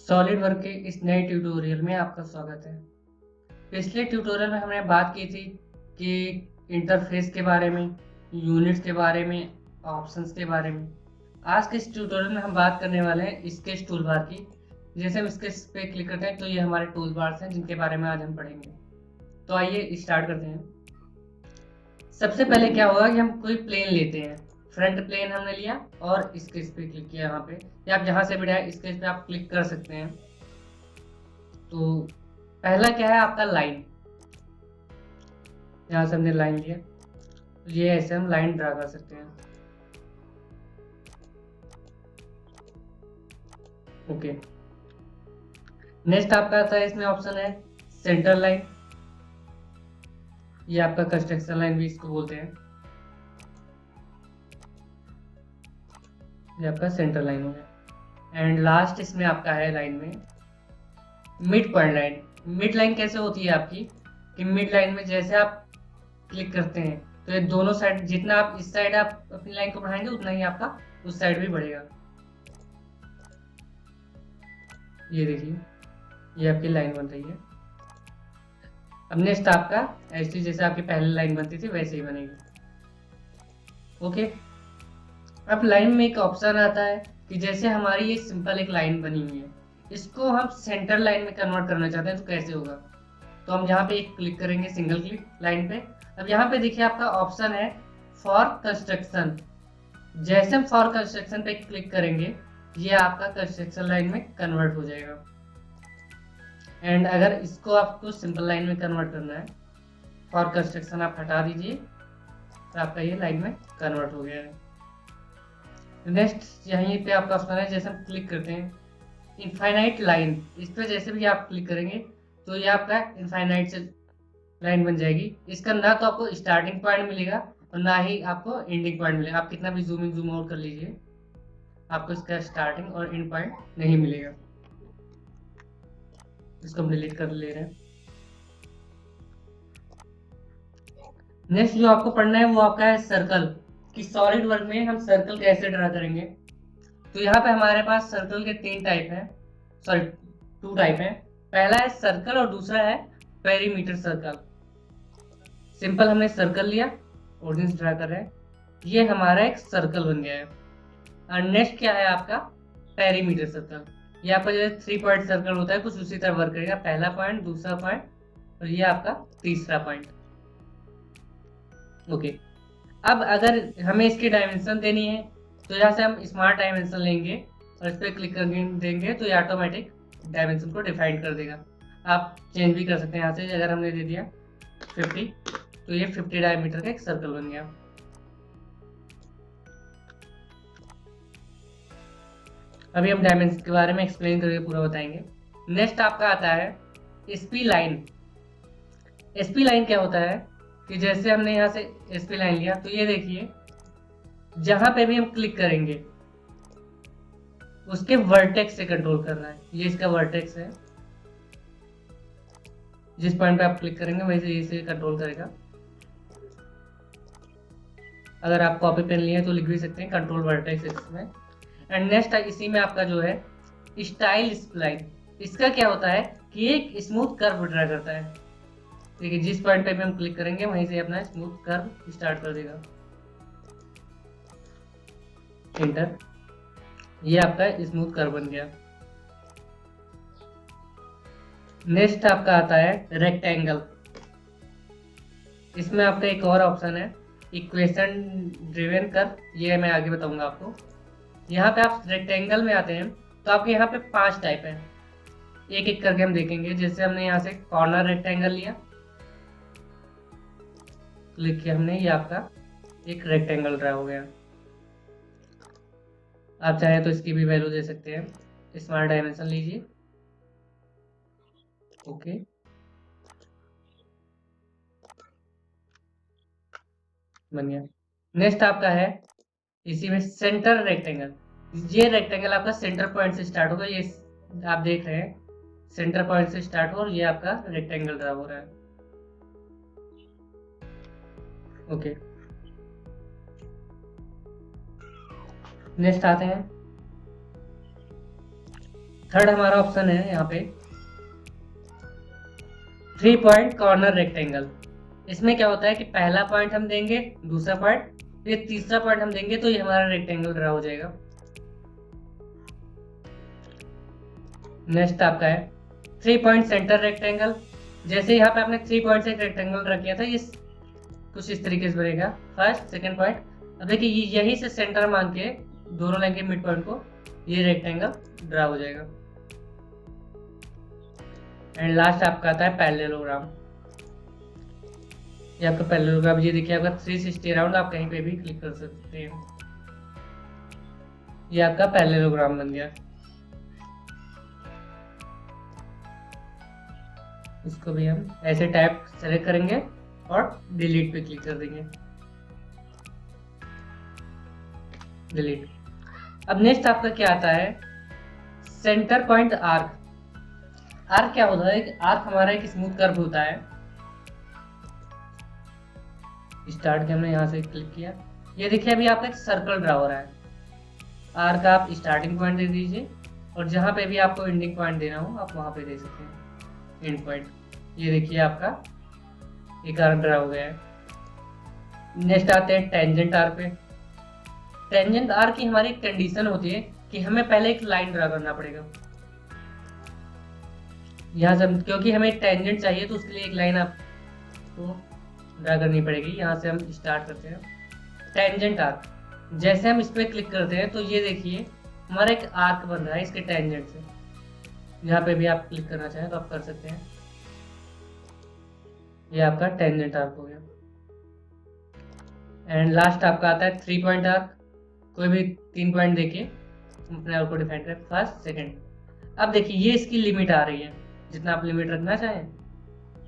Solid work के इस नए ट्यूटोरियल में आपका स्वागत है। पिछले ट्यूटोरियल में हमने बात की थी कि इंटरफेस के बारे में, यूनिट्स के बारे में, ऑप्शंस के बारे में। आज के इस ट्यूटोरियल में हम बात करने वाले हैं स्केच टूल बार की। जैसे हम स्केच पे क्लिक करते हैं तो ये हमारे टूल बार्स हैं जिनके बारे में आज हम पढ़ेंगे। तो आइए स्टार्ट करते हैं। सबसे पहले क्या होगा कि हम कोई प्लेन लेते हैं। फ्रंट प्लेन हमने लिया और स्केच पे क्लिक किया यहाँ पे, या आप जहाँ से भी स्केच पे आप क्लिक कर सकते हैं। तो पहला क्या है आपका लाइन। यहाँ से हमने लाइन लिया तो ये ऐसे हम लाइन ड्रा कर सकते हैं। ओके, नेक्स्ट आपका आता है, इसमें ऑप्शन है सेंटर लाइन। ये आपका कंस्ट्रक्शन लाइन भी इसको बोलते हैं। ये आपका सेंटर लाइन हो गया। एंड लास्ट इसमें आपका है लाइन में mid point line. Mid line कैसे होती है आपकी कि मिड लाइन में जैसे आप क्लिक करते हैं तो ये दोनों साइड, जितना आप इस साइड आप अपनी लाइन को बढ़ाएंगे उतना ही आपका उस साइड भी बढ़ेगा। ये देखिए, ये आपकी लाइन बन रही है। अब नेक्स्ट आपका ऐसे जैसे आपकी पहले लाइन बनती थी वैसे ही बनेगी। ओके, अब लाइन में एक ऑप्शन आता है कि जैसे हमारी ये सिंपल एक लाइन बनी हुई है, इसको हम सेंटर लाइन में कन्वर्ट करना चाहते हैं तो कैसे होगा। तो हम यहाँ पे एक क्लिक करेंगे, सिंगल क्लिक लाइन पे। अब यहाँ पे देखिए आपका ऑप्शन है फॉर कंस्ट्रक्शन। जैसे हम फॉर कंस्ट्रक्शन पे क्लिक करेंगे ये आपका कंस्ट्रक्शन लाइन में कन्वर्ट हो जाएगा। एंड अगर इसको आपको सिंपल लाइन में कन्वर्ट करना है, फॉर कंस्ट्रक्शन आप हटा दीजिए तो आपका ये लाइन में कन्वर्ट हो गया है। नेक्स्ट यहीं पे आपका ऑप्शन है, जैसे हम क्लिक करते हैं इनफाइनाइट लाइन, इस पर जैसे भी आप क्लिक करेंगे तो ये आपका इनफाइनाइट से लाइन बन जाएगी। इसका ना तो आपको स्टार्टिंग पॉइंट मिलेगा और ना ही आपको एंडिंग पॉइंट मिलेगा। आप कितना भी जूम इन जूम आउट कर लीजिए आपको इसका स्टार्टिंग और एंड पॉइंट नहीं मिलेगा। इसको हम डिलीट कर ले रहे हैं। नेक्स्ट जो आपको पढ़ना है वो आपका है सर्कल, कि सॉलिड वर्क में हम सर्कल कैसे ड्रा करेंगे। तो यहाँ पे हमारे पास सर्कल के तीन टाइप हैं, सॉरी टू टाइप हैं। पहला है सर्कल और दूसरा है पेरीमीटर सर्कल। सिंपल हमने सर्कल लिया, ऑडियंस ड्रा कर रहे हैं, ये हमारा एक सर्कल बन गया है। और नेक्स्ट क्या है आपका पेरीमीटर सर्कल। ये आपका जो 3 पॉइंट सर्कल होता है कुछ उसी तरह वर्क करेगा। पहला पॉइंट, दूसरा पॉइंट और ये आपका तीसरा पॉइंट। ओके, अब अगर हमें इसकी डायमेंशन देनी है तो यहाँ से हम स्मार्ट डायमेंशन लेंगे और इस पर क्लिक कर देंगे तो ये ऑटोमेटिक डायमेंशन को डिफाइन कर देगा। आप चेंज भी कर सकते हैं यहाँ से। अगर हमने दे दिया 50 तो ये 50 डायमीटर का एक सर्कल बन गया। अभी हम डायमेंशन के बारे में एक्सप्लेन करके पूरा बताएंगे। नेक्स्ट आपका आता है एसपी लाइन। एसपी लाइन क्या होता है कि जैसे हमने यहाँ से एसपी लाइन लिया तो ये देखिए जहां पे भी हम क्लिक करेंगे उसके वर्टेक्स से कंट्रोल कर रहा है। ये इसका वर्टेक्स है, जिस पॉइंट पे आप क्लिक करेंगे वही से इसे कंट्रोल करेगा। अगर आप कॉपी पेन लिए तो लिख भी सकते हैं कंट्रोल वर्टेक्स इसमें। एंड नेक्स्ट इसी में आपका जो है स्टाइल स्प्लाइन। इसका क्या होता है कि एक स्मूथ कर्व ड्रा करता है। देखिए जिस पॉइंट पे भी हम क्लिक करेंगे वहीं से अपना स्मूथ कर्व स्टार्ट कर देगा। एंटर, ये आपका स्मूथ कर्व बन गया। नेक्स्ट आपका आता है रेक्टेंगल। इसमें आपका एक और ऑप्शन है इक्वेशन ड्रिवन कर्व, ये मैं आगे बताऊंगा आपको। यहाँ पे आप रेक्टेंगल में आते हैं तो आपके यहाँ पे 5 टाइप है, एक एक करके हम देखेंगे। जैसे हमने यहाँ से कॉर्नर रेक्टेंगल लिया, क्लिक किया हमने, ये आपका एक रेक्टेंगल ड्रा हो गया। आप चाहे तो इसकी भी वैल्यू दे सकते हैं। स्मार्ट डायमेंशन लीजिए। ओके, बन गया। नेक्स्ट आपका है इसी में सेंटर रेक्टेंगल। ये रेक्टेंगल आपका सेंटर पॉइंट से स्टार्ट होगा। ये आप देख रहे हैं सेंटर पॉइंट से स्टार्ट हो और ये आपका रेक्टेंगल ड्रा हो रहा है। ओके, नेक्स्ट आते हैं थर्ड हमारा ऑप्शन है यहाँ पे 3 पॉइंट कॉर्नर रेक्टेंगल। इसमें क्या होता है कि पहला पॉइंट हम देंगे, दूसरा पॉइंट, ये तीसरा पॉइंट हम देंगे, तो ये हमारा रेक्टेंगल ड्रा हो जाएगा। नेक्स्ट आपका है 3 पॉइंट सेंटर रेक्टेंगल। जैसे यहाँ पे आपने 3 पॉइंट से एक रेक्टेंगल रख दिया था, ये कुछ इस तरीके से बनेगा, फर्स्ट सेकंड पॉइंट। अब देखिए यही से सेंटर मान के दोनों लाइन के मिड पॉइंट को ये रेक्टेंगल ड्रा हो जाएगा। एंड लास्ट आपका आता है पैरेललोग्राम। ये आपका पैरेललोग्राम, ये देखिए आपका 360 राउंड, आप कहीं पे भी क्लिक कर सकते हैं। ये आपका पैरेललोग्राम बन गया। इसको भी हम ऐसे टाइप सेलेक्ट करेंगे और डिलीट पे क्लिक कर देंगे, डिलीट। अब नेक्स्ट आपका क्या आता है, सेंटर पॉइंट आर्क। आर्क क्या होता है, आर्क हमारा एक स्मूथ कर्व होता है। स्टार्ट के हमने यहाँ से क्लिक किया, ये देखिए अभी आपका एक सर्कल ड्रा हो रहा है। आर्क आप स्टार्टिंग पॉइंट दे दीजिए और जहाँ पे भी आपको एंडिंग पॉइंट देना हो आप वहाँ पे दे सकते हैं, एंड पॉइंट। ये देखिए आपका एक आर्क ड्रा हो गया है। नेक्स्ट आते हैं टेंजेंट आर्क पे। टेंजेंट आर्क की हमारी कंडीशन होती है कि हमें पहले एक लाइन ड्रा करना पड़ेगा यहाँ से, क्योंकि हमें टेंजेंट चाहिए तो उसके लिए एक लाइन आपको ड्रा करनी पड़ेगी। यहाँ से हम स्टार्ट करते हैं टेंजेंट आर्क। जैसे हम इस पर क्लिक करते हैं तो ये देखिए हमारा एक आर्क बन रहा है इसके टेंजेंट से। यहाँ पे भी आप क्लिक करना चाहें तो आप कर सकते हैं। ये आपका टेंजेंट आर्क हो गया। एंड लास्ट आपका आता है 3 पॉइंट आर्क। कोई भी 3 पॉइंट देके अपने आर्क को डिफाइन करें, फर्स्ट सेकंड। अब देखिए ये इसकी लिमिट आ रही है, जितना आप लिमिट रखना चाहें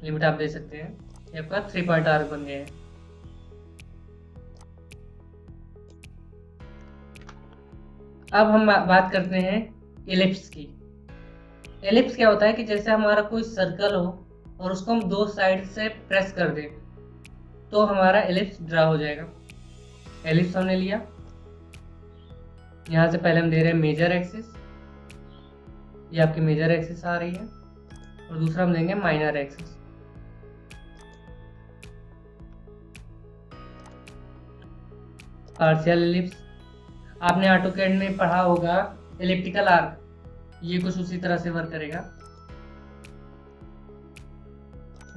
लिमिट आप दे सकते हैं। ये आपका 3 पॉइंट आर्क बन गया है। अब हम बात करते हैं एलिप्स की। एलिप्स क्या होता है कि जैसे हमारा कोई सर्कल हो और उसको हम दो साइड से प्रेस कर दें तो हमारा एलिप्स ड्रा हो जाएगा। एलिप्स हमने लिया, यहाँ से पहले हम दे रहे हैं मेजर एक्सिस, ये आपकी मेजर एक्सिस आ रही है, और दूसरा हम देंगे माइनर एक्सिस। पार्शियल एलिप्स आपने ऑटोकैड में पढ़ा होगा, एलिप्टिकल आर्क, ये कुछ उसी तरह से वर्क करेगा।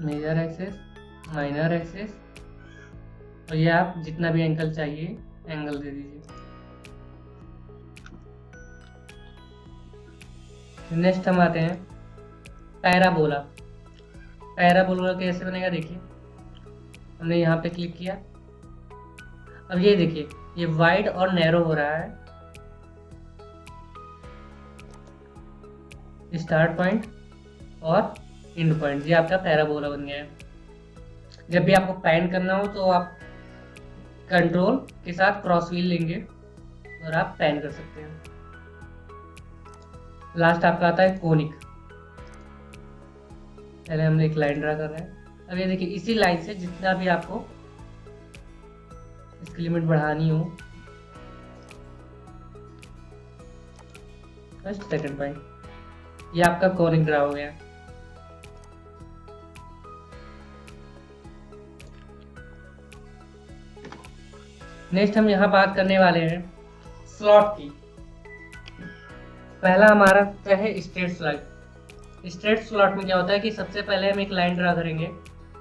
मेजर एक्सिस, माइनर एक्सिस, और ये आप जितना भी एंगल चाहिए एंगल दे दीजिए। नेक्स्ट हम आते हैं पैराबोला। पैराबोला कैसे बनेगा, देखिए हमने यहाँ पे क्लिक किया, अब ये देखिए ये वाइड और नैरो हो रहा है। स्टार्ट पॉइंट और एंड पॉइंट, ये आपका पैराबोला बन गया है। जब भी आपको पैन करना हो तो आप कंट्रोल के साथ क्रॉस व्हील लेंगे और आप पैन कर सकते हैं। लास्ट आपका आता है कोनिक। पहले हमने एक लाइन ड्रा कर रहे हैं, अब ये देखिए इसी लाइन से जितना भी आपको इसकी लिमिट बढ़ानी हो, फर्स्ट सेकंड पॉइंट, ये आपका कोनिक ड्रा हो गया। नेक्स्ट हम यहाँ बात करने वाले हैं स्लॉट की। पहला हमारा है स्ट्रेट स्लॉट। स्ट्रेट स्लॉट में क्या होता है कि सबसे पहले हम एक लाइन ड्रा करेंगे,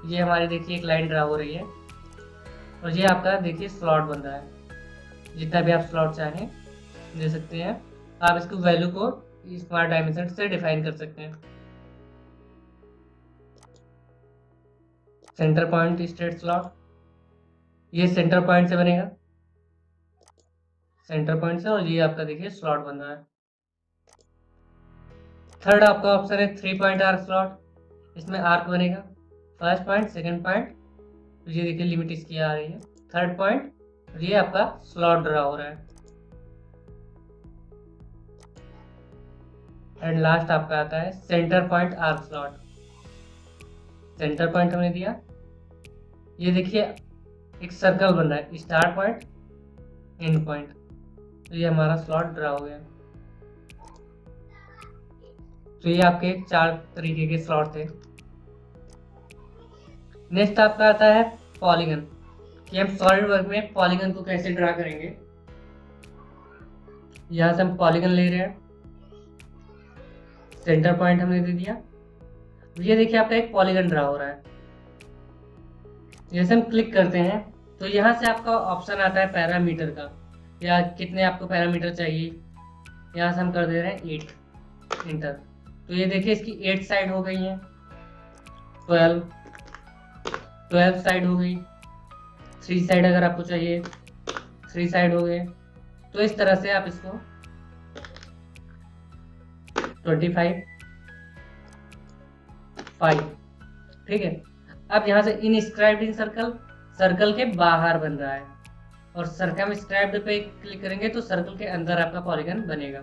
ये हमारी देखिए एक लाइन ड्रा हो रही है, और ये आपका देखिए स्लॉट बन रहा है। जितना भी आप स्लॉट चाहें दे सकते हैं, आप इसको वैल्यू को स्मार्ट डायमेंशन से डिफाइन कर सकते हैं। सेंटर पॉइंट स्ट्रेट स्लॉट, ये सेंटर पॉइंट से बनेगा, सेंटर पॉइंट से, और ये आपका देखिए स्लॉट बन रहा है। थर्ड आपका ऑप्शन है 3 पॉइंट आर्क स्लॉट। इसमें आर्क बनेगा, फर्स्ट पॉइंट, सेकंड पॉइंट, ये देखिए लिमिट इसकी आ रही है, थर्ड पॉइंट, ये आपका स्लॉट ड्रा हो रहा है। एंड लास्ट आपका आता है centre point arc slot. Centre point हमने दिया, ये देखिए एक सर्कल बन रहा है, स्टार्ट पॉइंट, एंड पॉइंट, तो ये हमारा स्लॉट ड्रा हो गया। तो ये आपके 4 तरीके के स्लॉट थे। नेक्स्ट आपका आता है पॉलीगन, कि हम सॉलिडवर्क में पॉलीगन को कैसे ड्रा करेंगे। यहाँ से हम पॉलीगन ले रहे हैं, सेंटर पॉइंट हमने दे दिया। ये देखिए आपका एक पॉलीगन ड्रा हो रहा है। जैसे हम क्लिक करते हैं तो यहाँ से आपका ऑप्शन आता है पैरामीटर का, या कितने आपको पैरामीटर चाहिए। यहाँ से हम कर दे रहे हैं 8, इंटर। तो ये देखिए इसकी 8 साइड हो गई है, 12 साइड हो गई, 3 साइड अगर आपको चाहिए 3 साइड हो गए। तो इस तरह से आप इसको 25, 5, ठीक है। अब यहाँ से इनस्क्राइब्ड इन सर्कल, सर्कल के बाहर बन रहा है, और सर्कमस्क्राइब्ड पे क्लिक करेंगे तो सर्कल के अंदर आपका पॉलीगन बनेगा।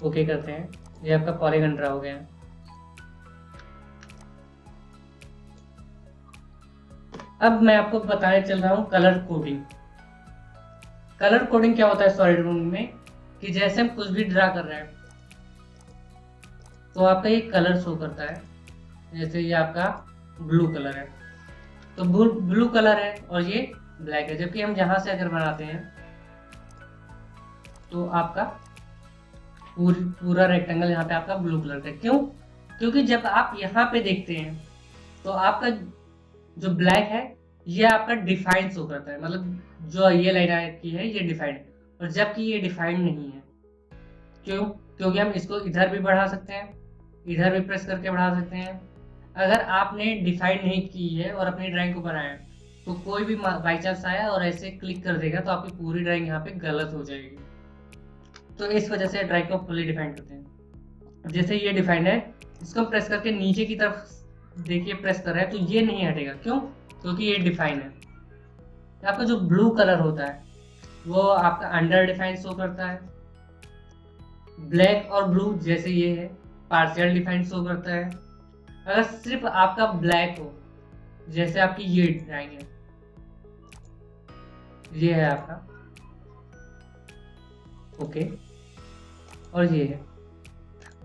ओके करते हैं, ये आपका पॉलीगन ड्रा हो गया है। अब मैं आपको बताने चल रहा हूँ कलर कोडिंग। कलर कोडिंग क्या होता है सॉलिडवर्क में, कि जैसे हम कुछ भी ड्रा कर रहे हैं तो आपका ये कलर शो करता है। जैसे ये आपका ब्लू कलर है, तो ब्लू कलर है और ये ब्लैक है। जबकि हम यहाँ से अगर बनाते हैं तो आपका पूरा रेक्टेंगल यहाँ पे आपका ब्लू कलर का। क्यों? क्योंकि जब आप यहाँ पे देखते हैं तो आपका जो ब्लैक है ये आपका डिफाइंड शो करता है, मतलब जो ये लाइन आपकी है ये डिफाइंड है, और जबकि ये डिफाइंड नहीं है। क्यों? क्योंकि हम इसको इधर भी बढ़ा सकते हैं, इधर भी प्रेस करके बढ़ा सकते हैं। अगर आपने डिफाइन नहीं की है और अपनी ड्राइंग को बनाया तो कोई भी बाई चांस आया और ऐसे क्लिक कर देगा तो आपकी पूरी ड्राइंग यहाँ पे गलत हो जाएगी। तो इस वजह से ड्राइंग को फुल्ली डिफाइन करते हैं। जैसे ये डिफाइंड है, इसको हम प्रेस करके नीचे की तरफ देखिए प्रेस कर रहे हैं तो ये नहीं हटेगा। क्यों? क्योंकि ये डिफाइन है। आपका जो ब्लू कलर होता है वो आपका अंडर डिफाइन शो करता है। ब्लैक और ब्लू जैसे ये है पार्शियल डिफाइन शो करता है। अगर सिर्फ आपका ब्लैक हो, जैसे आपकी ये ड्राइंग है, ये है आपका, ओके, और ये है,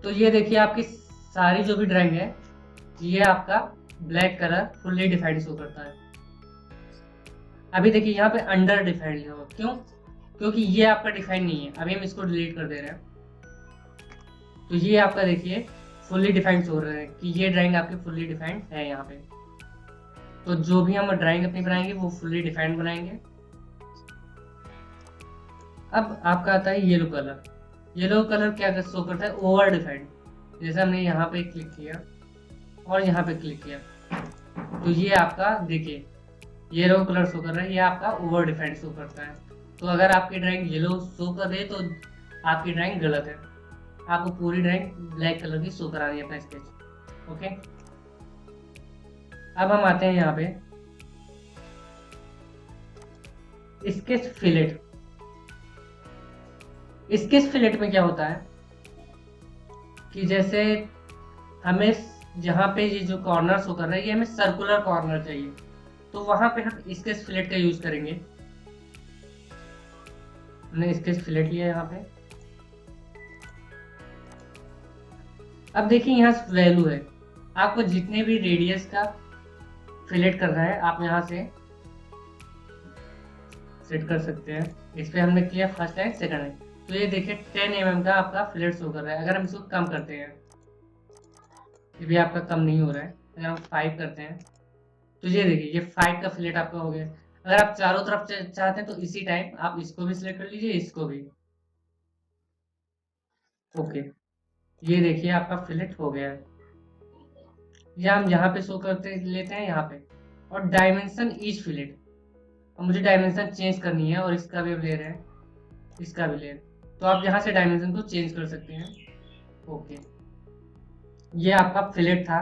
तो ये देखिए आपकी सारी जो भी ड्राइंग है ये आपका black colour fully defined show करता है। अभी देखिए यहाँ पे अंडर डिफाइंड लिखा हुआ, क्यों? क्योंकि ये आपका डिफाइन नहीं है। अभी हम इसको डिलीट कर दे रहे हैं तो ये आपका देखिए फुल्ली डिफाइंड हो रहा है कि ये ड्राइंग आपकी फुल्ली डिफाइंड है यहाँ पे। तो जो भी हम ड्राइंग अपनी बनाएंगे वो फुल्ली डिफाइंड बनाएंगे। अब आपका आता है येलो कलर। येलो कलर क्या शो करता है? Over defined. जैसे हमने यहाँ पे क्लिक किया और यहाँ पे क्लिक किया तो ये आपका देखिए येलो कलर शो कर रहा है, ये आपका ओवर डिफाइंड शो करता है। तो अगर आपकी ड्राइंग येलो शो कर दे तो आपकी ड्राइंग गलत है, आपको पूरी ड्राइंग ब्लैक कलर की शो करानी है अपना स्केच। ओके, अब हम आते हैं यहाँ पे स्केच फिलेट। स्केच फिलेट में क्या होता है कि जैसे हमें जहाँ पे ये जो कॉर्नर शो कर रहा है ये हमें सर्कुलर कॉर्नर चाहिए, तो वहां पे हम स्केच फिलेट का यूज करेंगे। हमने स्केच फिलेट लिया यहाँ पे। अब देखिए यहाँ वैल्यू है, आपको जितने भी रेडियस का फिलेट करना है आप यहाँ से सेट कर सकते हैं। इस पे हमने किया फर्स्ट लाइन सेकंड लाइन, तो ये देखिए 10 mm का आपका फिलेट शो कर रहा है। अगर हम इसको कम करते हैं, ये भी आपका कम नहीं हो रहा है, अगर हम 5 करते हैं तो ये देखिए ये 5 का फिलेट आपका हो गया। अगर आप चारों तरफ चाहते हैं तो इसी टाइम आप इसको भी सिलेक्ट कर लीजिए, इसको भी। ओके, ये देखिए आपका फिलेट हो गया है। या हम यहाँ पे शो करते लेते हैं यहाँ पे, और डायमेंशन ईच फिलेट। अब मुझे डायमेंशन चेंज करनी है और इसका भी ले रहे हैं, इसका भी ले रहे हैं, तो आप यहाँ से डायमेंशन को चेंज कर सकते हैं। ओके, ये आपका फिलेट था।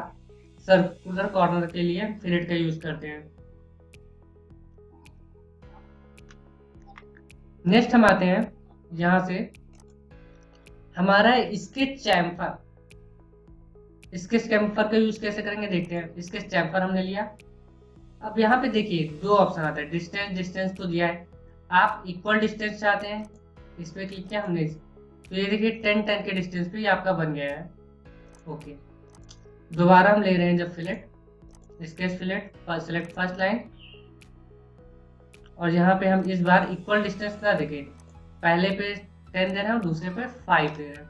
सर्कुलर कॉर्नर के लिए फिलेट का यूज करते हैं। नेक्स्ट हम आते हैं यहाँ से हमारा स्केच चैम्फर। स्केच चैम्फर का यूज कैसे करेंगे देखते हैं। स्केच चैम्फर हमने लिया। अब यहाँ पे देखिए 2 ऑप्शन आता है, डिस्टेंस तो दिया है। आप इक्वल डिस्टेंस चाहते हैं, इस पे क्लिक किया हमने, तो ये देखिए 10 के डिस्टेंस पे ये आपका बन गया है। ओके, दोबारा हम ले रहे हैं जब fillet, sketch fillet, select first line, और यहाँ पे हम इस बार इक्वल डिस्टेंस का देखें, पहले पे 10 दे रहे हैं और दूसरे पे 5 दे रहे हैं।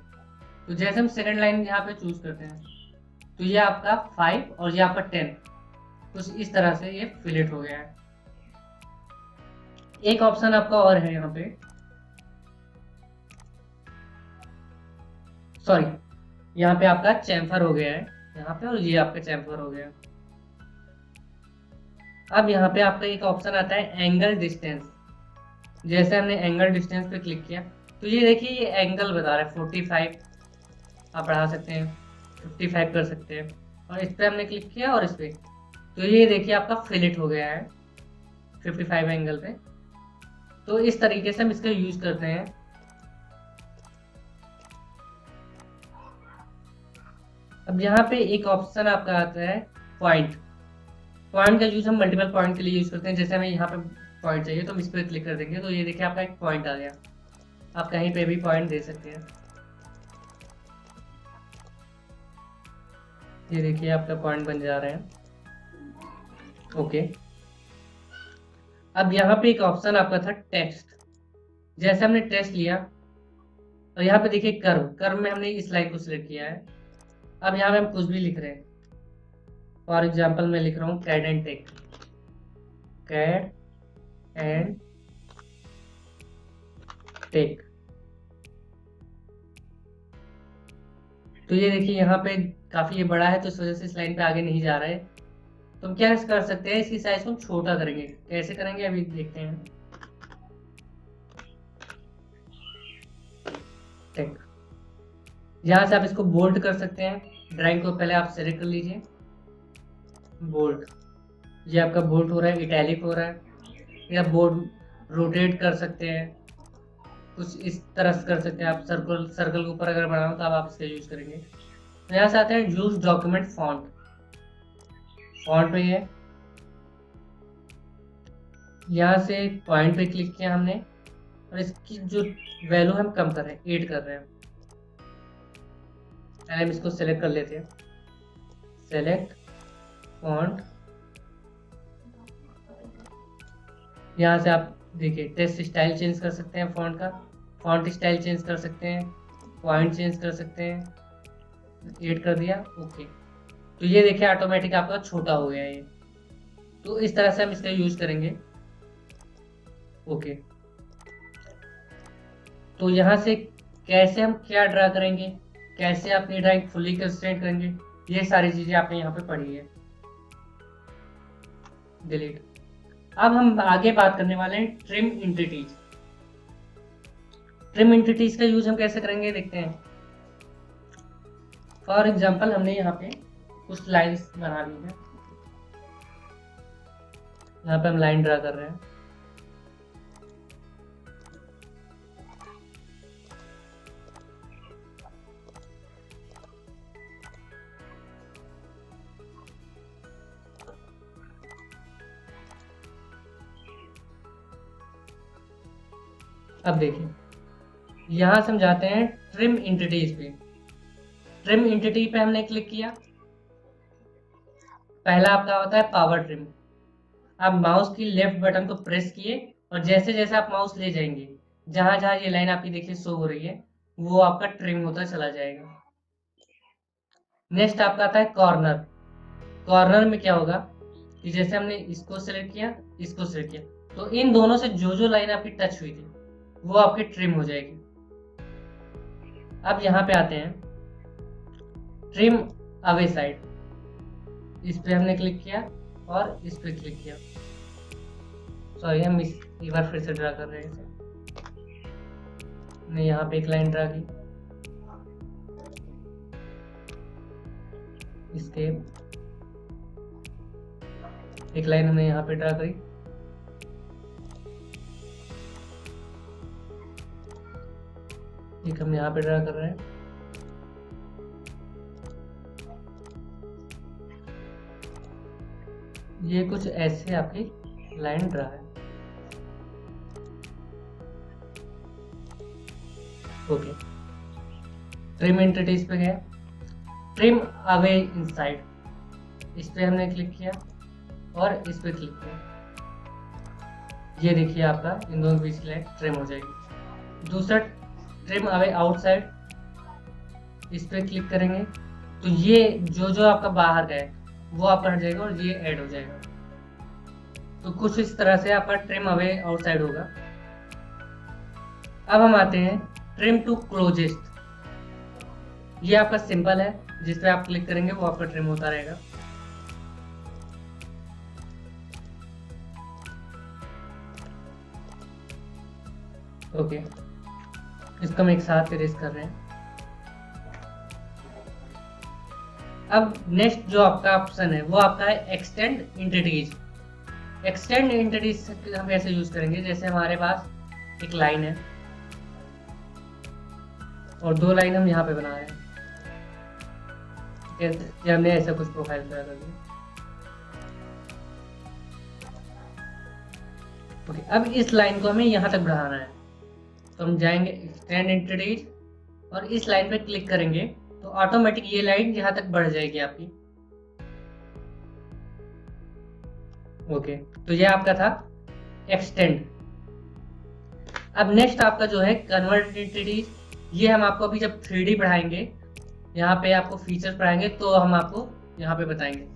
तो जैसे हम सेकंड लाइन यहाँ पे चूज करते हैं तो ये आपका 5 और ये आपका 10, कुछ इस तरह से ये फिलेट हो गया है। एक ऑप्शन आपका और है यहाँ पे, सॉरी, यहाँ पे आपका चैम्फर हो गया है यहाँ पे, और ये आपका चैम्फर हो गया। अब यहाँ पे आपका एक ऑप्शन आता है एंगल डिस्टेंस। जैसे हमने एंगल डिस्टेंस पे क्लिक किया तो ये देखिए ये एंगल बता रहा है 45, आप बढ़ा सकते हैं 55 कर सकते हैं, और इस पर हमने क्लिक किया और इस पर, तो ये देखिए आपका फिलेट हो गया है 55 एंगल पे। तो इस तरीके से हम इसका यूज करते हैं। अब यहाँ पे एक ऑप्शन आपका आता है पॉइंट। पॉइंट का यूज हम मल्टीपल पॉइंट के लिए यूज करते हैं। जैसे हमें यहाँ पे पॉइंट चाहिए तो हम इस पर क्लिक कर देंगे तो ये देखिए आपका एक पॉइंट आ गया। आप कहीं पे भी पॉइंट दे सकते हैं। ये देखिए आपका पॉइंट बन जा रहे हैं। ओके, अब यहाँ पे एक ऑप्शन आपका था टेक्स्ट। जैसे हमने टेक्स्ट लिया और यहाँ पे देखिए कर्व, कर्व में हमने इस लाइन को सिलेक्ट किया है। अब यहाँ पे हम कुछ भी लिख रहे हैं, फॉर एग्जाम्पल मैं लिख रहा हूँ CAD and tech, CAD and tech. तो ये देखिए यहाँ पे काफी ये बड़ा है तो इस वजह से इस लाइन पे आगे नहीं जा रहा है। तो हम क्या कर सकते हैं, इसकी साइज को हम छोटा करेंगे। कैसे करेंगे अभी देखते हैं। टेक, यहाँ से आप इसको बोल्ड कर सकते हैं। ड्राइंग को पहले आप सेलेक्ट कर लीजिए, बोल्ड, ये आपका बोल्ड हो रहा है, इटैलिक हो रहा है, या बोर्ड रोटेट कर सकते हैं, कुछ इस तरह से कर सकते हैं आप। सर्कल, सर्कल के ऊपर अगर बनाना तो आप इसका यूज करेंगे। तो यहाँ से आते हैं यूज डॉक्यूमेंट फॉन्ट। फॉन्ट में ये यहाँ से पॉइंट पे क्लिक किया हमने और इसकी जो वैल्यू हम कम कर रहे हैं, 8 कर रहे हैं। पहले हम इसको सेलेक्ट कर लेते हैं, सेलेक्ट फॉन्ट। यहाँ से आप देखिए टेक्स्ट स्टाइल चेंज कर सकते हैं, फॉन्ट का फॉन्ट स्टाइल चेंज कर सकते हैं, पॉइंट चेंज कर सकते हैं। 8 कर दिया, ओके। तो ये देखिए ऑटोमेटिक आपका छोटा हो गया ये। तो इस तरह से हम इसका यूज करेंगे। ओके, तो यहाँ से कैसे हम क्या ड्रा करेंगे, कैसे अपनी ड्राइंग फुली कंस्ट्रेंट करेंगे, ये सारी चीजें आपने यहाँ पे पढ़ी है। डिलीट। अब हम आगे बात करने वाले हैं ट्रिम एंटिटीज। ट्रिम एंटिटीज का यूज हम कैसे करेंगे देखते हैं। फॉर एग्जांपल हमने यहाँ पे कुछ लाइंस बना ली है, यहाँ पे हम लाइन ड्रा कर रहे हैं। अब देखिए यहां से हम जाते हैं ट्रिम एंटिटीज पे। ट्रिम एंटिटी पे हमने क्लिक किया, पहला आपका होता है पावर ट्रिम। आप माउस की लेफ्ट बटन को प्रेस किए और जैसे जैसे आप माउस ले जाएंगे, जहां जहां ये लाइन आपकी देखिए शो हो रही है, वो आपका ट्रिम होता चला जाएगा। नेक्स्ट आपका आता है कॉर्नर। कॉर्नर में क्या होगा कि जैसे हमने इसको सिलेक्ट किया, इसको सिलेक्ट किया, तो इन दोनों से जो जो लाइन आपकी टच हुई थी वो आपकी ट्रिम हो जाएगी। अब यहाँ पे आते हैं ट्रिम अवे साइड, इस पे हमने क्लिक किया और इस पे क्लिक किया। सॉरी, हम एक बार फिर से ड्रा कर रहे हैं इसे। हमने यहाँ पे एक लाइन ड्रा की, इसके एक लाइन हमने यहाँ पे ड्रा करी, एक हम यहाँ पे ड्रा कर रहे हैं। ये कुछ ऐसे आपकी लाइन ड्रा है। ओके, ट्रिम एंटिटीज पे गए, ट्रिम अवे इनसाइड, इस पे हमने क्लिक किया और इस पे क्लिक किया। ये देखिए आपका इन दोनों के बीच की लाइन ट्रिम हो जाएगी। दूसरा ट्रिम अवे आउटसाइड, इस पे क्लिक करेंगे तो ये जो जो आपका बाहर का है वो आपका हट जाएगा और ये ऐड हो जाएगा। तो कुछ इस तरह से आपका ट्रिम अवे आउटसाइड होगा। अब हम आते हैं ट्रिम टू क्लोजेस्ट। ये आपका सिंपल है, जिस पे आप क्लिक करेंगे वो आपका ट्रिम होता रहेगा। ओके, इसको हम एक साथ इरेज कर रहे हैं। अब नेक्स्ट जो आपका ऑप्शन है वो आपका है एक्सटेंड एंटिटीज। एक्सटेंड एंटिटीज हम कैसे यूज करेंगे, जैसे हमारे पास एक लाइन है और दो लाइन हम यहाँ पे बना रहे हैं, जैसे हमने ऐसा कुछ प्रोफाइल तैयार कर दिया। ओके, अब इस लाइन को हमें यहाँ तक बढ़ाना है, तो हम जाएंगे एक्सटेंड एंटिटीज और इस लाइन पे क्लिक करेंगे तो ऑटोमेटिक ये लाइन यहाँ तक बढ़ जाएगी आपकी। ओके, तो ये आपका था एक्सटेंड। अब नेक्स्ट आपका जो है कन्वर्ट एंटिटीज, ये हम आपको अभी जब 3D पढ़ाएंगे, यहाँ पे आपको फीचर्स पढ़ाएंगे तो हम आपको यहाँ पे बताएंगे।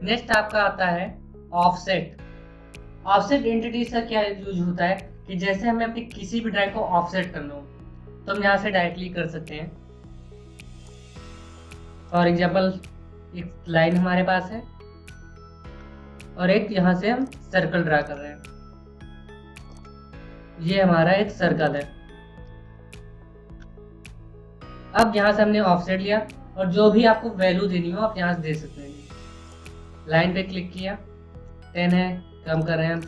नेक्स्ट आपका आता है ऑफसेट। ऑफसेट एंटिटीज का क्या यूज होता है कि जैसे हमें अपनी किसी भी ड्राइव को ऑफसेट करना हो तो हम यहाँ से डायरेक्टली कर सकते हैं। फॉर एग्जाम्पल एक लाइन हमारे पास है और एक यहाँ से हम सर्कल ड्रा कर रहे हैं, ये हमारा एक सर्कल है। अब यहाँ से हमने ऑफसेट लिया और जो भी आपको वैल्यू देनी हो आप यहाँ से दे सकते हैं। लाइन पे क्लिक किया, 10 है, कम कर रहे हैं हम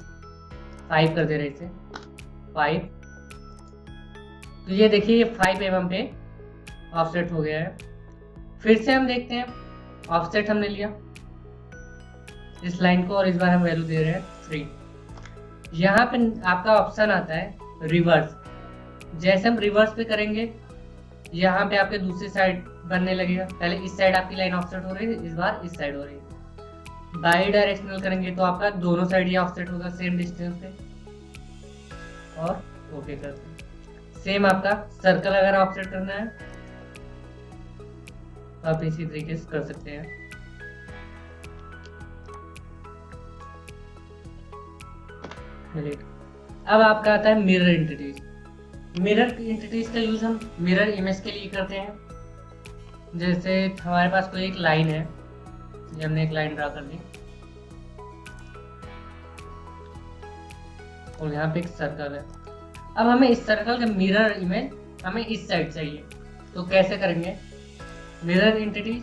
5 कर दे रहे इसे 5। तो ये देखिए ये 5 mm पे ऑफसेट हो गया है। फिर से हम देखते हैं, ऑफसेट हमने लिया इस लाइन को और इस बार हम वैल्यू दे रहे हैं 3। यहाँ पे आपका ऑप्शन आता है रिवर्स। जैसे हम रिवर्स पे करेंगे यहाँ पे आपके दूसरी साइड बनने लगेगा। पहले इस साइड आपकी लाइन ऑफसेट हो रही है, इस बार इस साइड हो रही है। बाई डायरेक्शनल करेंगे तो आपका दोनों साइड ये ऑफसेट होगा सेम डिस्टेंस पे और ओके करते हैं। सेम आपका सर्कल अगर ऑफसेट करना है तो आप इसी तरीके से कर सकते हैं। अब आपका आता है मिरर एंटिटीज। मिरर एंटिटीज का यूज हम मिरर इमेज के लिए करते हैं। जैसे हमारे पास कोई एक लाइन है, ये हमने एक लाइन ड्रा कर दी और यहाँ पे एक सर्कल है। अब हमें इस सर्कल का मिरर इमेज हमें इस साइड चाहिए, तो कैसे करेंगे? मिरर एंटिटीज,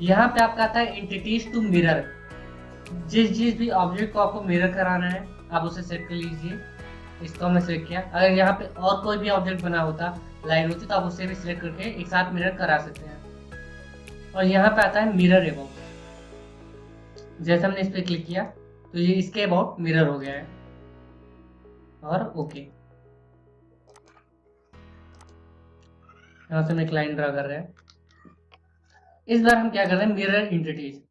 यहाँ पे आपका आता है एंटिटीज टू मिरर। जिस भी ऑब्जेक्ट को आपको मिरर कराना है आप उसे सेट कर लीजिए। इसको हमने सेलेक्ट किया। अगर यहाँ पे और कोई भी ऑब्जेक्ट बना होता, लाइन होती, तो आप उसे भी सिलेक्ट करके एक साथ मिरर करा सकते हैं। और यहाँ पे आता है मिरर अबाउट। जैसे हमने इस पे क्लिक किया तो ये इसके अबाउट मिरर हो गया है और ओके। यहाँ से हम एक लाइन ड्रा कर रहे हैं। इस बार हम क्या कर रहे हैं, मिरर एंटिटीज,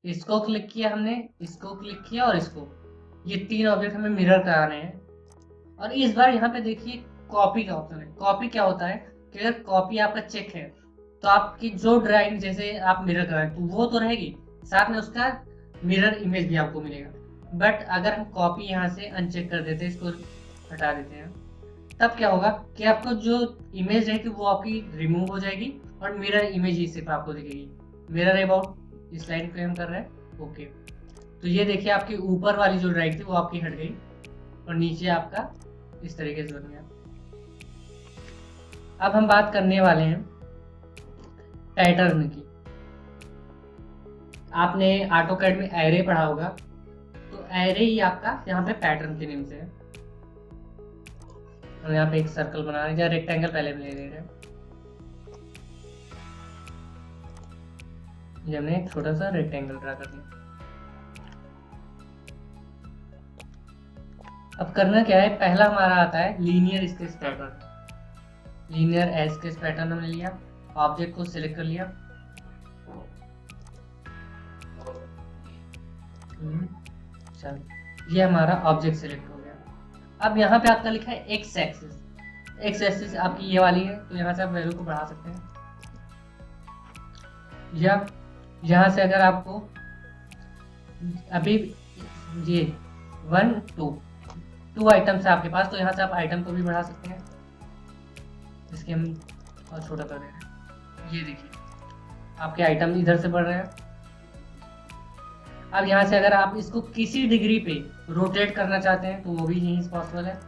इसको क्लिक किया हमने, इसको क्लिक किया और इसको, ये 3 ऑब्जेक्ट हमें मिरर कराने हैं। और इस बार यहाँ पे देखिए कॉपी का ऑप्शन है। कॉपी क्या होता है कि अगर कॉपी आपका चेक है तो आपकी जो ड्राइंग जैसे आप मिरर कराएं तो वो तो रहेगी, साथ में उसका मिरर इमेज भी आपको मिलेगा। बट अगर हम कॉपी यहाँ से अनचेक कर देते हैं, इसको हटा देते हैं, तब क्या होगा कि आपको जो इमेज रहेगी वो आपकी रिमूव हो जाएगी और मिरर इमेज ही सिर्फ आपको दिखेगी। मिरर अबाउट इस लाइन पे हम कर रहे हैं ओके। तो ये देखिए आपकी ऊपर वाली जो ड्राइंग थी वो आपकी हट गई और नीचे आपका इस तरीके से बन गया। अब हम बात करने वाले हैं पैटर्न की। आपने ऑटोकैड में एरे पढ़ा होगा, तो एरे ही आपका यहाँ पे पैटर्न के नेम से है। हम यहाँ पे एक सर्कल बना रहे हैं, या रेक्टेंगल पहले ले रहे हैं। ये हमने एक छोटा सा रेक्टेंगल ड्रा कर दिया। अब करना क्या है, पहला हमारा आता है linear sketch pattern. Linear sketch pattern हमने लिया ऑब्जेक्ट को सिलेक्ट कर लिया। चलो ये हमारा ऑब्जेक्ट सिलेक्ट हो गया। अब यहाँ पे आपका लिखा है एक्स एक्सिस। एक्स एक्सिस आपकी ये वाली है, तो यहाँ से आप वैल्यू को बढ़ा सकते हैं। या यहाँ से अगर आपको अभी ये 1 2 आइटम्स है आपके पास, तो यहाँ से आप आइटम को भी बढ़ा सकते हैं। इसके हम और छोटा कर रहे हैं। ये देखिए आपके आइटम इधर से बढ़ रहे हैं। अब यहाँ से अगर आप इसको किसी डिग्री पे रोटेट करना चाहते हैं तो वो भी यहीं से पॉसिबल है।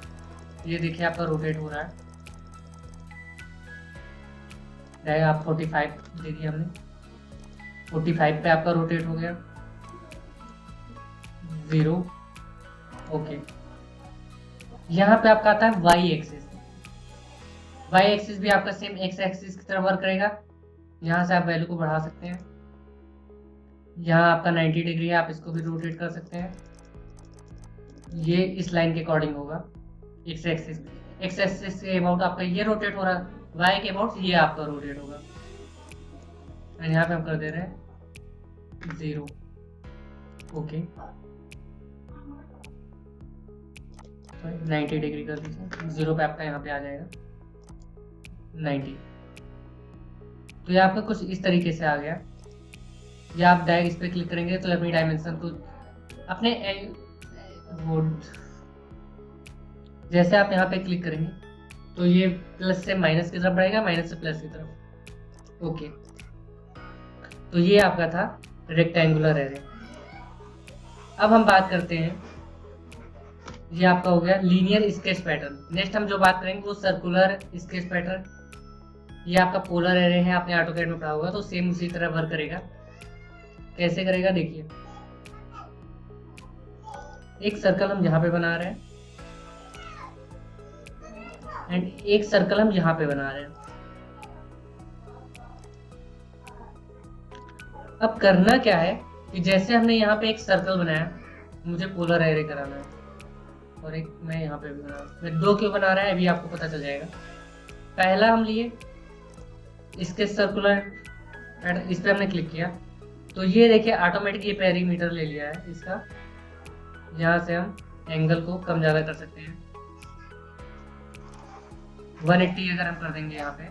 ये देखिए आपका रोटेट हो रहा है। आप 45 दे दिया हमने, 45 पे आपका रोटेट हो गया। 0 ओके। यहाँ पे आपका आता है वाई एक्सिस। वाई एक्सिस भी आपका सेम एक्स एक्सिस की तरह वर्क करेगा। यहाँ से आप वैल्यू को बढ़ा सकते हैं। यहाँ आपका 90 डिग्री है, आप इसको भी रोटेट कर सकते हैं। ये इस लाइन के अकॉर्डिंग होगा। एक्स एक्सिस के अबाउट आपका ये रोटेट हो रहा है, वाई के अबाउट ये आपका रोटेट होगा। यहाँ पे हम कर दे रहे हैं 0 ओके। 90 डिग्री कर दीजिए। 0 पे आपका यहाँ पे आ जाएगा 90। तो ये आपका कुछ इस तरीके से आ गया। या आप डायरेक्ट इस पर क्लिक करेंगे तो अपनी डायमेंशन को अपने जैसे आप यहाँ पे क्लिक करेंगे तो ये प्लस से माइनस की तरफ बढ़ेगा, माइनस से प्लस की तरफ। ओके, तो ये आपका था रेक्टेंगुलर एरे। अब हम बात करते हैं, ये आपका हो गया लीनियर स्केच पैटर्न। नेक्स्ट हम जो बात करेंगे वो सर्कुलर स्केच पैटर्न। ये आपका पोलर एरे है, आपने ऑटोकैड में पढ़ा होगा, तो सेम उसी तरह वर्क करेगा। कैसे करेगा देखिए, एक सर्कल हम यहाँ पे बना रहे हैं एंड एक सर्कल हम यहाँ पे बना रहे हैं। अब करना क्या है कि जैसे हमने यहाँ पे एक सर्कल बनाया, मुझे पोलर एरे कराना है, और एक मैं यहाँ पे भी बना रहा हूँ। मैं 2 क्यों बना रहा है अभी आपको पता चल जाएगा। पहला हम लिए इसके सर्कुलर, इस पे हमने क्लिक किया तो ये देखिए ऑटोमेटिक ये पेरीमीटर ले लिया है इसका। यहाँ से हम एंगल को कम ज़्यादा कर सकते हैं। 180 अगर हम कर देंगे यहाँ पे,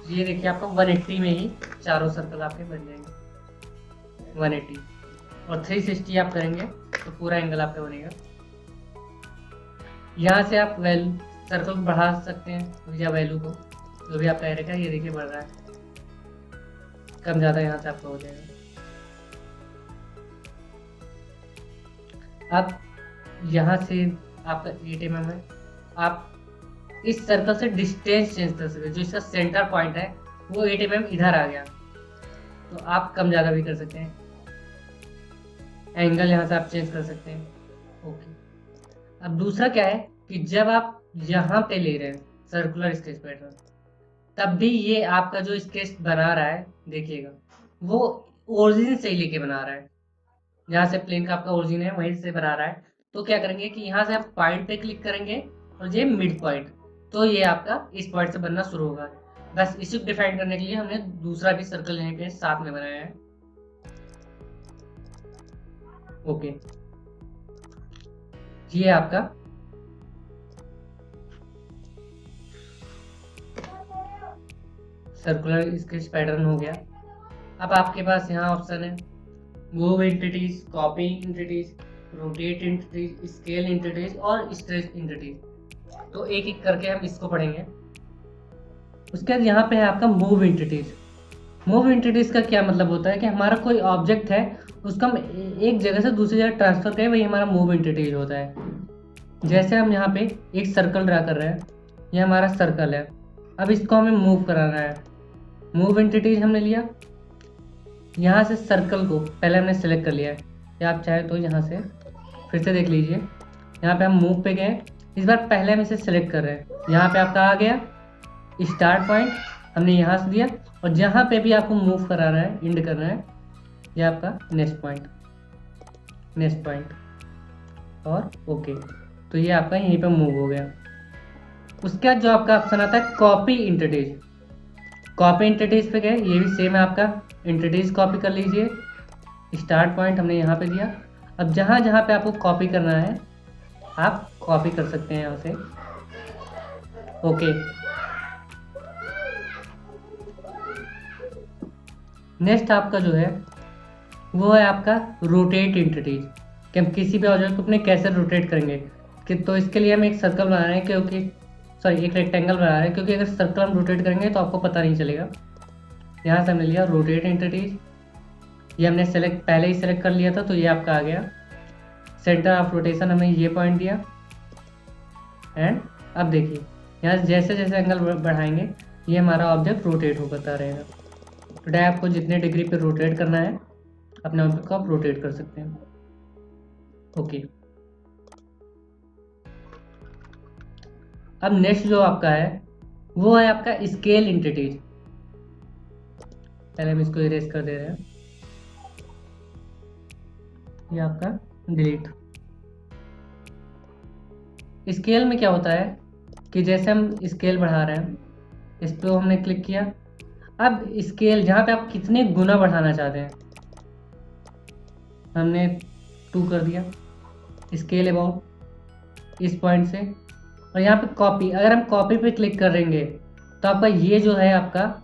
ये देखिए आपको 180 में ही चारों सर्कल आपके बन जाएंगे। 180 और 360 आप करेंगे तो पूरा एंगल आपका बनेगा। यहाँ से आप सर्कल को बढ़ा सकते हैं या वैल्यू को, जो भी आपका एरे का, ये देखिए बढ़ रहा है, कम ज़्यादा यहाँ से आपका हो जाएगा। अब यहाँ से आपका 8 mm है, आप इस सर्कल से डिस्टेंस चेंज कर सकते हैं। जो इसका सेंटर पॉइंट है वो 8 mm इधर आ गया, तो आप कम ज़्यादा भी कर सकते हैं। एंगल यहाँ से आप चेंज कर सकते हैं। ओके, अब दूसरा क्या है कि जब आप यहाँ पे ले रहे हैं सर्कुलर स्केच पैटर्न, तब भी ये आपका जो स्केच बना रहा है देखिएगा वो ओरिजिन से ही लेके बना रहा है। जहाँ से प्लेन का आपका ओरिजिन है वहीं से बना रहा है। तो क्या करेंगे कि यहाँ से आप पॉइंट पे क्लिक करेंगे और ये मिड पॉइंट, तो ये आपका इस पॉइंट से बनना शुरू होगा। बस इसी को डिफाइन करने के लिए हमने दूसरा भी सर्कल यहीं पे साथ में बनाया है। ओके, ये आपका सर्कुलर स्केच पैटर्न हो गया। अब आपके पास यहाँ ऑप्शन है move entities, copy entities, rotate entities, scale entities और स्ट्रेच एंटिटीज। तो एक एक करके हम इसको पढ़ेंगे। उसके बाद यहाँ पे है आपका मूव एंटिटीज। मूव एंटिटीज का क्या मतलब होता है कि हमारा कोई ऑब्जेक्ट है उसका हम एक जगह से दूसरी जगह ट्रांसफर करें, वही हमारा मूव एंटिटीज होता है। जैसे हम यहाँ पे एक सर्कल ड्रा कर रहे हैं, ये हमारा सर्कल है, अब इसको हमें मूव कराना है। मूव एंटिटीज हमने लिया, यहाँ से सर्कल को पहले हमने सेलेक्ट कर लिया है, या आप चाहे तो यहाँ से फिर से देख लीजिए। यहाँ पे हम मूव पे गए, इस बार पहले हम इसे सेलेक्ट कर रहे हैं। यहाँ पे आपका आ गया स्टार्ट पॉइंट, हमने यहाँ से दिया, और जहाँ पे भी आपको मूव कराना है, इंड करना है, ये आपका नेक्स्ट पॉइंट और ओके। तो ये आपका यहीं पे मूव हो गया। उसके बाद जो आपका ऑप्शन आता है कॉपी एंटिटीज, कॉपी एंटिटीज पे गए, ये भी सेम है आपका, एंटिटीज कॉपी कर लीजिए, स्टार्ट पॉइंट हमने यहाँ पे दिया। अब जहाँ जहाँ पे आपको कॉपी करना है आप कॉपी कर सकते हैं यहाँ से। ओके, नेक्स्ट आपका जो है वो है आपका रोटेट एंटिटीज, कि हम किसी भी ऑब्जेक्ट को अपने कैसे रोटेट करेंगे। कि तो इसके लिए हम एक सर्कल बना रहे हैं, क्योंकि सॉरी एक रेक्टेंगल बना रहे हैं, क्योंकि अगर सर्कल हम रोटेट करेंगे तो आपको पता नहीं चलेगा। यहाँ से हमने लिया रोटेट एंटिटीज, ये हमने सेलेक्ट पहले ही सेलेक्ट कर लिया था तो ये आपका आ गया। सेंटर ऑफ रोटेशन हमने ये पॉइंट दिया, एंड अब देखिए यहाँ जैसे जैसे एंगल बढ़ाएंगे ये हमारा ऑब्जेक्ट रोटेट होता रहेगा। तो आपको जितने डिग्री पे रोटेट करना है अपने ऑब्जेक्ट को आप रोटेट कर सकते हैं। ओके, अब नेक्स्ट जो आपका है वो है आपका स्केल एंटिटीज। पहले हम इसको इरेज कर दे रहे हैं, ये आपका डिलीट। स्केल में क्या होता है कि जैसे हम स्केल बढ़ा रहे हैं, इस पर हमने क्लिक किया। अब स्केल जहाँ पे आप कितने गुना बढ़ाना चाहते हैं हमने 2 कर दिया, स्केल अबाउट इस पॉइंट से। और यहाँ पे कॉपी, अगर हम कॉपी पे क्लिक करेंगे तो आपका ये जो है आपका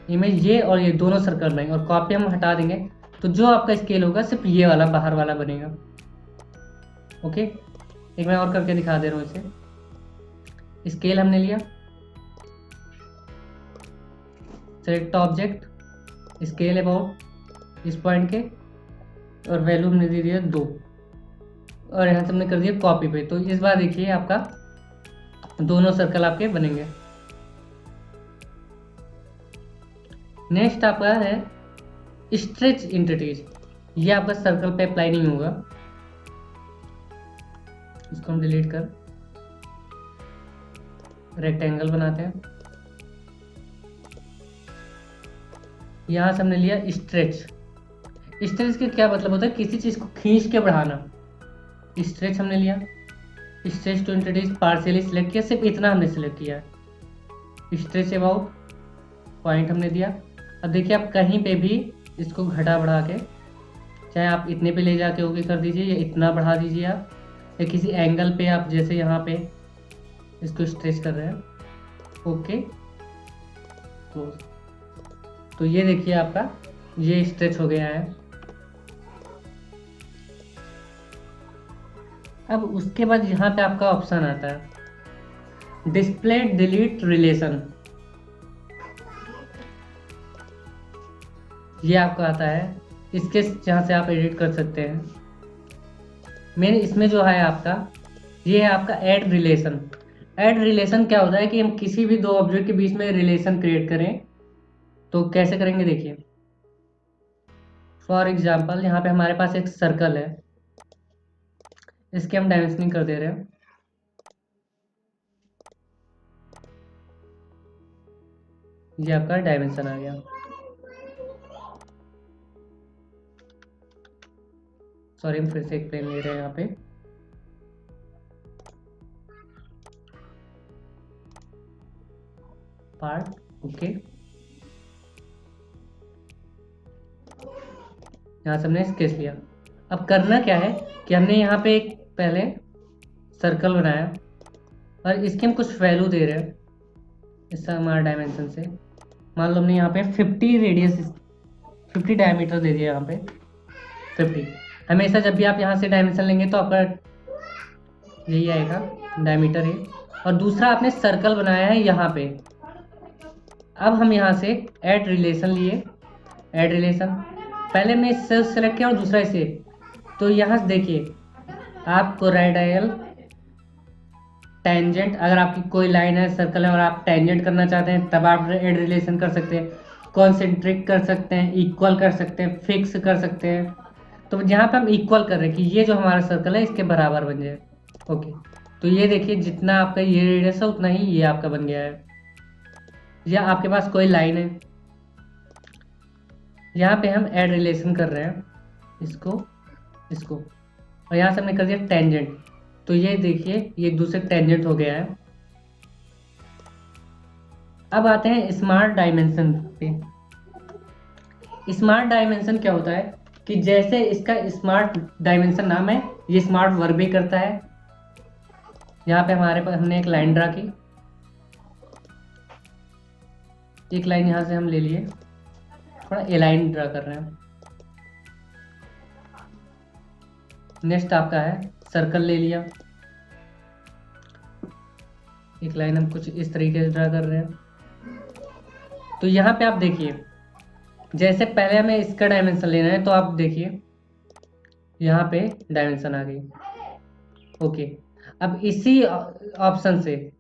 इमेज, ये और ये दोनों सर्कल बनेंगे, और कॉपी हम हटा देंगे तो जो आपका स्केल होगा सिर्फ ये वाला बाहर वाला बनेगा। ओके, एक मैं और करके दिखा दे रहा हूँ इसे। स्केल हमने लिया, सेलेक्ट ऑब्जेक्ट, स्केल अबाउट इस पॉइंट के, और वैल्यू हमने दे दिया 2, और यहाँ से हमने कर दिया कॉपी पे। तो इस बार देखिए आपका दोनों सर्कल आपके बनेंगे। नेक्स्ट आपका है स्ट्रेच एंटिटीज, ये आपका सर्कल पे अप्लाई नहीं होगा, इसको हम डिलीट कर रेक्टेंगल बनाते हैं। यहां से हमने लिया स्ट्रेच। स्ट्रेच का क्या मतलब होता है, किसी चीज को खींच के बढ़ाना। स्ट्रेच हमने लिया, stretch two entities partially select किया, सिर्फ इतना हमने सिलेक्ट किया है। स्ट्रेच अबाउट पॉइंट हमने दिया। अब देखिए आप कहीं पे भी इसको घटा बढ़ा के, चाहे आप इतने पे ले जाके ओके कर दीजिए या इतना बढ़ा दीजिए आप, या किसी एंगल पे आप जैसे यहाँ पे इसको स्ट्रेच कर रहे हैं, ओके क्लोज। तो ये देखिए आपका ये स्ट्रेच हो गया है। अब उसके बाद यहाँ पे आपका ऑप्शन आता है डिस्प्ले डिलीट रिलेशन, ये आपका आता है, इसके जहाँ से आप एडिट कर सकते हैं। मेन इसमें जो है आपका ये है आपका ऐड रिलेशन। ऐड रिलेशन क्या होता है कि हम किसी भी 2 ऑब्जेक्ट के बीच में रिलेशन क्रिएट करें तो कैसे करेंगे देखिए। फॉर एग्जाम्पल यहाँ पे हमारे पास एक सर्कल है, इसके हम डायमेंशनिंग कर दे रहे हैं। ये आपका डायमेंशन आ गया। सॉरी हम फिर से एक प्लेन ले रहे हैं यहाँ पे। पार्ट ओके, यहाँ से हमने स्केच लिया। अब करना क्या है कि हमने यहाँ पे एक पहले सर्कल बनाया और इसके हम कुछ वैल्यू दे रहे हैं इसका हमारा डायमेंशन से। मान लो हमने यहाँ पे 50 रेडियस 50 डायमीटर दे दिया, यहाँ पे 50। हमेशा जब भी आप यहाँ से डायमेंशन लेंगे तो आपका यही आएगा डायमीटर है। और दूसरा आपने सर्कल बनाया है यहाँ पे। अब हम यहाँ से ऐड रिलेशन लिए, ऐड रिलेशन पहले हमने इससे सेलेक्ट किया और दूसरा इसे। तो यहाँ से देखिए आपको रेडियल टेंजेंट, अगर आपकी कोई लाइन है सर्कल है और आप टेंजेंट करना चाहते हैं तब आप ऐड रिलेशन कर सकते हैं, कॉन्सेंट्रिक कर सकते हैं, इक्वल कर सकते हैं, फिक्स कर सकते हैं। तो यहाँ पे हम इक्वल कर रहे हैं कि ये जो हमारा सर्कल है इसके बराबर बन जाए। ओके, तो ये देखिए जितना आपका ये रेडियस है उतना ही ये आपका बन गया है। या आपके पास कोई लाइन है, यहाँ पे हम ऐड रिलेशन कर रहे हैं इसको इसको, और यहाँ से हमने कर दिया टेंजेंट। तो ये देखिए ये एक दूसरे टेंजेंट हो गया है। अब आते हैं स्मार्ट डायमेंशन पे। स्मार्ट डायमेंशन क्या होता है कि जैसे इसका स्मार्ट डायमेंशन नाम है, ये स्मार्ट वर्क भी करता है। यहाँ पे हमारे पास हमने एक लाइन ड्रा की, एक लाइन यहाँ से हम ले लिए, थोड़ा ए लाइन ड्रा कर रहे हैं। नेक्स्ट आपका है सर्कल ले लिया, एक लाइन हम कुछ इस तरीके से ड्रा कर रहे हैं। तो यहाँ पे आप देखिए, जैसे पहले हमें इसका डायमेंशन लेना है, तो आप देखिए यहाँ पे डायमेंशन आ गई। ओके, अब इसी ऑप्शन से,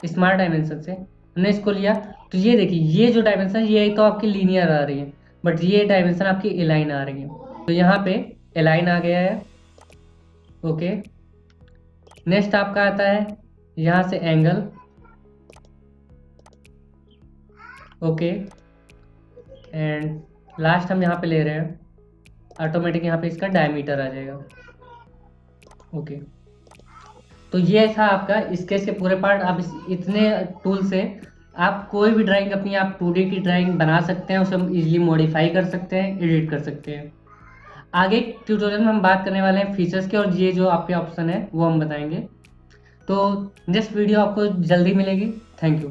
स्मार्ट डायमेंशन से हमने इसको लिया, तो ये देखिए ये जो डायमेंशन ये तो आपकी लीनियर आ रही है, बट ये डायमेंशन आपकी एलाइन आ रही है। तो यहाँ पे एलाइन आ गया है। ओके, नेक्स्ट आपका आता है यहाँ से एंगल। ओके, एंड लास्ट हम यहाँ पे ले रहे हैं, ऑटोमेटिक यहाँ पे इसका डायमीटर आ जाएगा। ओके, तो ये था आपका स्केच के पूरे पार्ट। आप इतने टूल से आप कोई भी ड्राइंग अपनी आप 2D की ड्राइंग बना सकते हैं, उसे हम इजीली मॉडिफाई कर सकते हैं, एडिट कर सकते हैं। आगे ट्यूटोरियल में हम बात करने वाले हैं फीचर्स के, और ये जो आपके ऑप्शन है वो हम बताएंगे। तो नेक्स्ट वीडियो आपको जल्दी मिलेगी। Thank you.